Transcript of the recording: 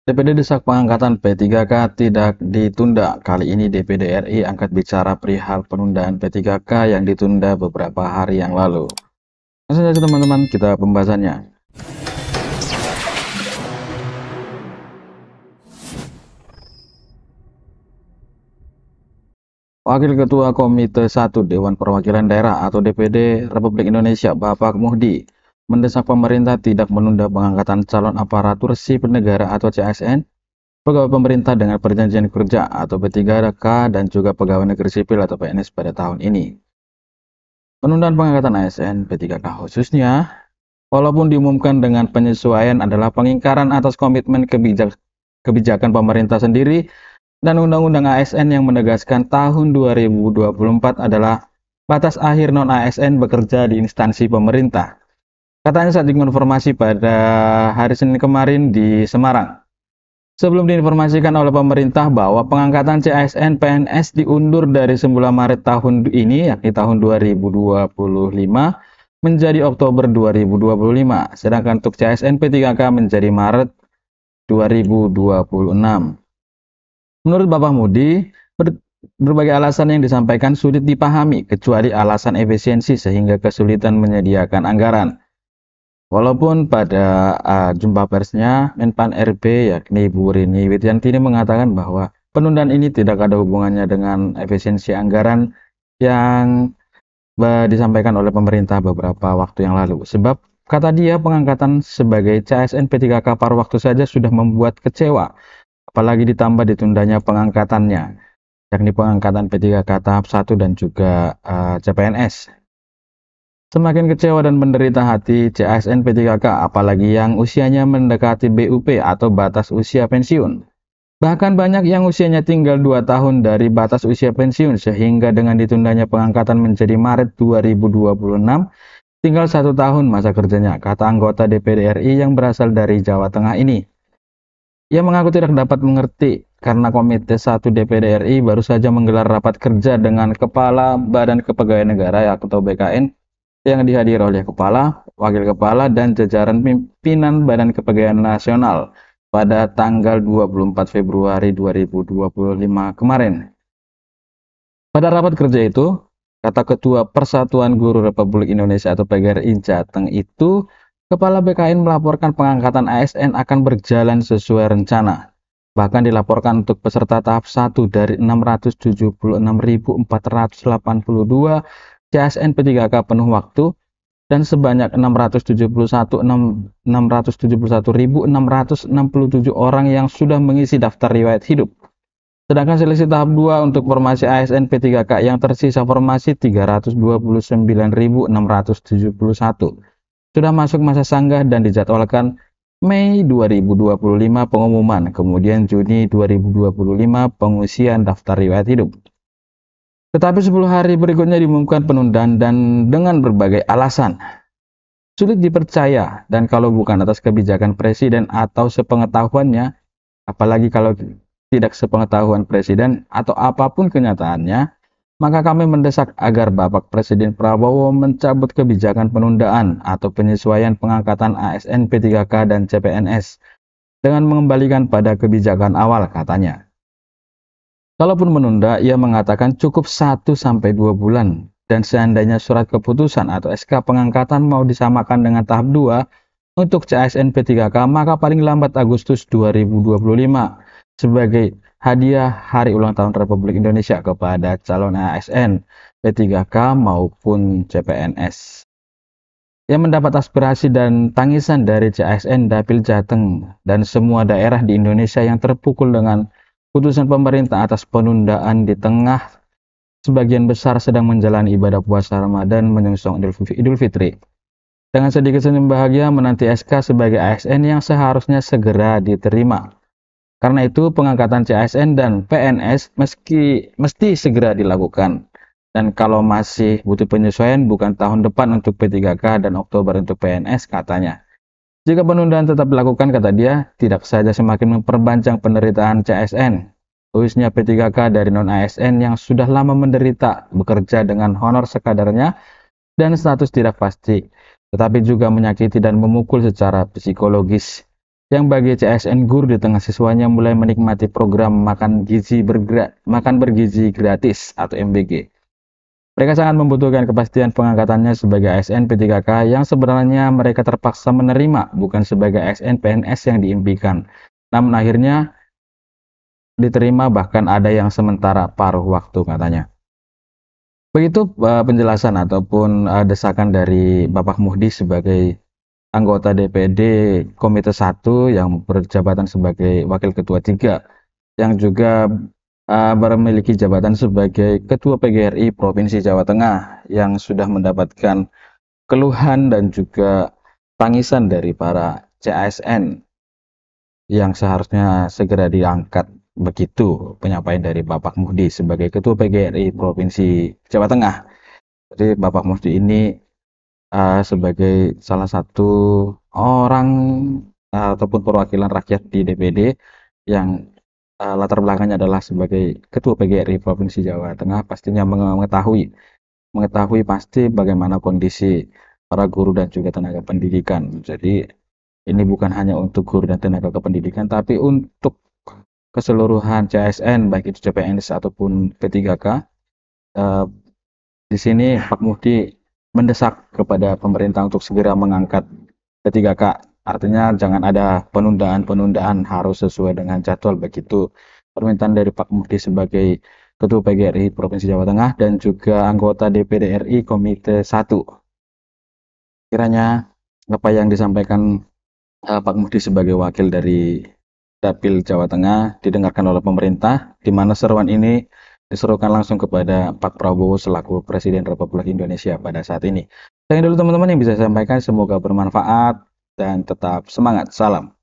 DPD desak pengangkatan P3K tidak ditunda. Kali ini DPD RI angkat bicara perihal penundaan P3K yang ditunda beberapa hari yang lalu. Langsung saja teman-teman, kita pembahasannya. Wakil Ketua Komite 1 Dewan Perwakilan Daerah atau DPD Republik Indonesia, Bapak Muhdi, mendesak pemerintah tidak menunda pengangkatan calon aparatur sipil negara atau CASN, pegawai pemerintah dengan perjanjian kerja atau P3K, dan juga pegawai negeri sipil atau PNS pada tahun ini. Penundaan pengangkatan ASN P3K khususnya, walaupun diumumkan dengan penyesuaian, adalah pengingkaran atas komitmen kebijakan pemerintah sendiri dan Undang-Undang ASN yang menegaskan tahun 2024 adalah batas akhir non-ASN bekerja di instansi pemerintah. Katanya saat dikonfirmasi pada hari Senin kemarin di Semarang. Sebelum diinformasikan oleh pemerintah bahwa pengangkatan CASN PNS diundur dari semula Maret tahun ini, yakni tahun 2025, menjadi Oktober 2025, sedangkan untuk CASN P3K menjadi Maret 2026. Menurut Bapak Muhdi, berbagai alasan yang disampaikan sulit dipahami, kecuali alasan efisiensi sehingga kesulitan menyediakan anggaran. Walaupun pada jumpa persnya, Menpan RB yakni Bu Rini Widyantini mengatakan bahwa penundaan ini tidak ada hubungannya dengan efisiensi anggaran yang disampaikan oleh pemerintah beberapa waktu yang lalu. Sebab, kata dia, pengangkatan sebagai CASN P3K paruh waktu saja sudah membuat kecewa. Apalagi ditambah ditundanya pengangkatannya, yakni pengangkatan P3K tahap 1 dan juga CPNS. Semakin kecewa dan menderita hati CASN P3K, apalagi yang usianya mendekati BUP atau batas usia pensiun. Bahkan banyak yang usianya tinggal 2 tahun dari batas usia pensiun, sehingga dengan ditundanya pengangkatan menjadi Maret 2026, tinggal 1 tahun masa kerjanya, kata anggota DPD RI yang berasal dari Jawa Tengah ini. Ia mengaku tidak dapat mengerti karena Komite 1 DPD RI baru saja menggelar rapat kerja dengan Kepala Badan Kepegawaian Negara atau BKN yang dihadiri oleh Kepala, Wakil Kepala, dan jajaran pimpinan Badan Kepegawaian Nasional pada tanggal 24 Februari 2025 kemarin. Pada rapat kerja itu, kata Ketua Persatuan Guru Republik Indonesia atau PGRI Jateng itu, Kepala BKN melaporkan pengangkatan ASN akan berjalan sesuai rencana. Bahkan dilaporkan untuk peserta tahap 1 dari 676.482 CASN P3K penuh waktu dan sebanyak 671.667 orang yang sudah mengisi daftar riwayat hidup. Sedangkan selisih tahap 2 untuk formasi ASN P3K yang tersisa formasi 329.671. Sudah masuk masa sanggah dan dijadwalkan Mei 2025 pengumuman, kemudian Juni 2025 pengusian daftar riwayat hidup. Tetapi 10 hari berikutnya diumumkan penundaan dan dengan berbagai alasan. Sulit dipercaya, dan kalau bukan atas kebijakan Presiden atau sepengetahuannya, apalagi kalau tidak sepengetahuan Presiden atau apapun kenyataannya, maka kami mendesak agar Bapak Presiden Prabowo mencabut kebijakan penundaan atau penyesuaian pengangkatan ASN P3K dan CPNS dengan mengembalikan pada kebijakan awal, katanya. Kalaupun menunda, ia mengatakan cukup 1-2 bulan, dan seandainya surat keputusan atau SK pengangkatan mau disamakan dengan tahap 2 untuk CASN P3K, maka paling lambat Agustus 2025 sebagai hadiah Hari Ulang Tahun Republik Indonesia kepada calon ASN P3K maupun CPNS. Ia mendapat aspirasi dan tangisan dari CASN Dapil Jateng dan semua daerah di Indonesia yang terpukul dengan putusan pemerintah atas penundaan di tengah sebagian besar sedang menjalani ibadah puasa Ramadan menyongsong Idul Fitri. Dengan sedikit senyum bahagia menanti SK sebagai ASN yang seharusnya segera diterima. Karena itu, pengangkatan CASN dan PNS mesti segera dilakukan. Dan kalau masih butuh penyesuaian, bukan tahun depan untuk P3K dan Oktober untuk PNS, katanya. Jika penundaan tetap dilakukan, kata dia, tidak saja semakin memperpanjang penderitaan CASN, khususnya P3K dari non-ASN yang sudah lama menderita, bekerja dengan honor sekadarnya, dan status tidak pasti, tetapi juga menyakiti dan memukul secara psikologis. yang bagi CSN guru di tengah siswanya mulai menikmati program makan bergizi gratis atau MBG. Mereka sangat membutuhkan kepastian pengangkatannya sebagai ASN P3K yang sebenarnya mereka terpaksa menerima, bukan sebagai ASN PNS yang diimpikan. Namun akhirnya diterima, bahkan ada yang sementara paruh waktu katanya. Begitu penjelasan ataupun desakan dari Bapak Muhdi sebagai anggota DPD Komite 1 yang berjabatan sebagai Wakil Ketua 3 yang juga memiliki jabatan sebagai Ketua PGRI Provinsi Jawa Tengah yang sudah mendapatkan keluhan dan juga tangisan dari para CASN yang seharusnya segera diangkat. Begitu penyampaian dari Bapak Muhdi sebagai Ketua PGRI Provinsi Jawa Tengah. Jadi Bapak Muhdi ini sebagai salah satu orang ataupun perwakilan rakyat di DPD yang latar belakangnya adalah sebagai Ketua PGRI Provinsi Jawa Tengah, pastinya mengetahui pasti bagaimana kondisi para guru dan juga tenaga pendidikan. Jadi ini bukan hanya untuk guru dan tenaga kependidikan, tapi untuk keseluruhan CASN, baik itu CPNS ataupun P3K. Di sini Pak Muhdi mendesak kepada pemerintah untuk segera mengangkat P3K. Artinya jangan ada penundaan-penundaan, harus sesuai dengan jadwal. Begitu permintaan dari Pak Muhdi sebagai Ketua PGRI Provinsi Jawa Tengah dan juga anggota DPD RI Komite 1. Kiranya apa yang disampaikan Pak Muhdi sebagai wakil dari Dapil Jawa Tengah didengarkan oleh pemerintah, di mana seruan ini diserukan langsung kepada Pak Prabowo selaku Presiden Republik Indonesia pada saat ini. Sekian dulu teman-teman yang bisa saya sampaikan, semoga bermanfaat dan tetap semangat. Salam.